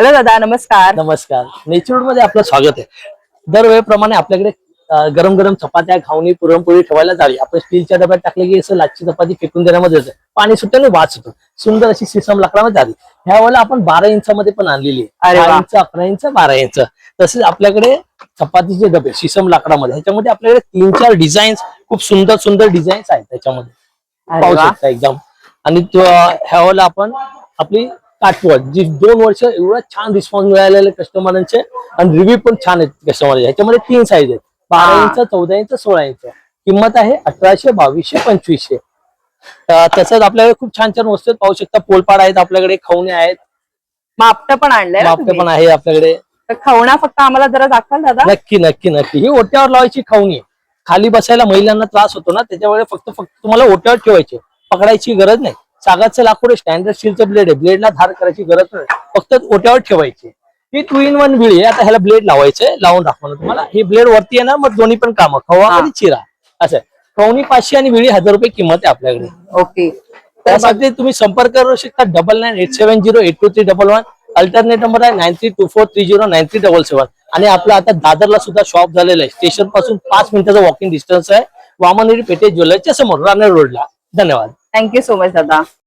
Hello दादा, नमस्कार. नमस्कार. नेचरवूड मध्ये आपलं स्वागत आहे. दरवेळेप्रमाणे आपल्याकडे गरम गरम चपात्या, घावणी, पुरणपोळी ठेवायला जावी. आपण स्टीलच्या डब्यात टाकले की असं लाच्छी चपाती फेकून देण्यामध्ये येतं. पाणी सुट्ट्याने वास होतो. सुंदर अशी सिसम लाकडामध्ये आली. ह्या वेळेला आपण 12 इंचामध्ये पण आणलेली आहे. अरे वा. 10 इंच, 11 इंच, 12 इंच. तसेच आपल्याकडे चपातीचे डबे सिसम लाकडामध्ये, ह्याच्यामध्ये आपल्याकडे 3-4 डिझाईन्स, खूप सुंदर सुंदर डिझाईन्स आहेत त्याच्यामध्ये. अरे पाहू वा. शकता एकदम. आणि ह्या वेळेला आपण आपली काठवत जी 2 वर्ष एवढा छान रिस्पॉन्स मिळालेले कस्टमरांचे आणि रिव्ह्यू पण छान आहेत कस्टमर. ह्याच्यामध्ये 3 साईज आहेत, 12 इंच, 14 इंच, 16 इंच. किंमत आहे 1800, 2200, 2500. तसंच आपल्याकडे खूप छान छान वस्तू पाहू शकता. पोलपाड आहेत आपल्याकडे, खवणे आहेत, मापट पण आणलंय ना मापटे तुम्ही? पण आहे आपल्याकडे. तर खवणा फक्त आम्हाला जरा दाखवाल दादा? नक्की नक्की नक्की. ही ओट्यावर लावायची खवणी आहे. खाली बसायला महिलांना त्रास होतो ना, त्याच्यामुळे फक्त तुम्हाला ओट्यावर ठेवायचे, पकडायची गरज नाही. सागाचं लाकूड आहे, स्टँडर्ड स्टीलचं ब्लेड आहे, ब्लेडला धार करायची गरज नाही, फक्त ओट्यावर ठेवायची. ही 2 in 1 विळी आहे. आता ह्याला ब्लेड लावायचंय, लावून दाखवणार तुम्हाला. ही ब्लेड वरती येणार, मग दोन्ही पण कामं, खवा आणि चिरा असं आहे. खवणी 500 आणि विळी 1000 रुपये किंमत आहे आपल्याकडे. ओके. त्यासाठी तुम्ही संपर्क करू शकता 9987082311. अल्टरनेट नंबर आहे 9324309377. आणि आपलं आता दादरला सुद्धा शॉप झालेलं आहे. स्टेशन पासून 5 मिनिटाचा वॉकिंग डिस्टन्स आहे. वामनगिरी पेठे ज्वेलर्सच्या समोर, रानर रोडला. धन्यवाद. थँक्यू सो मच दादा.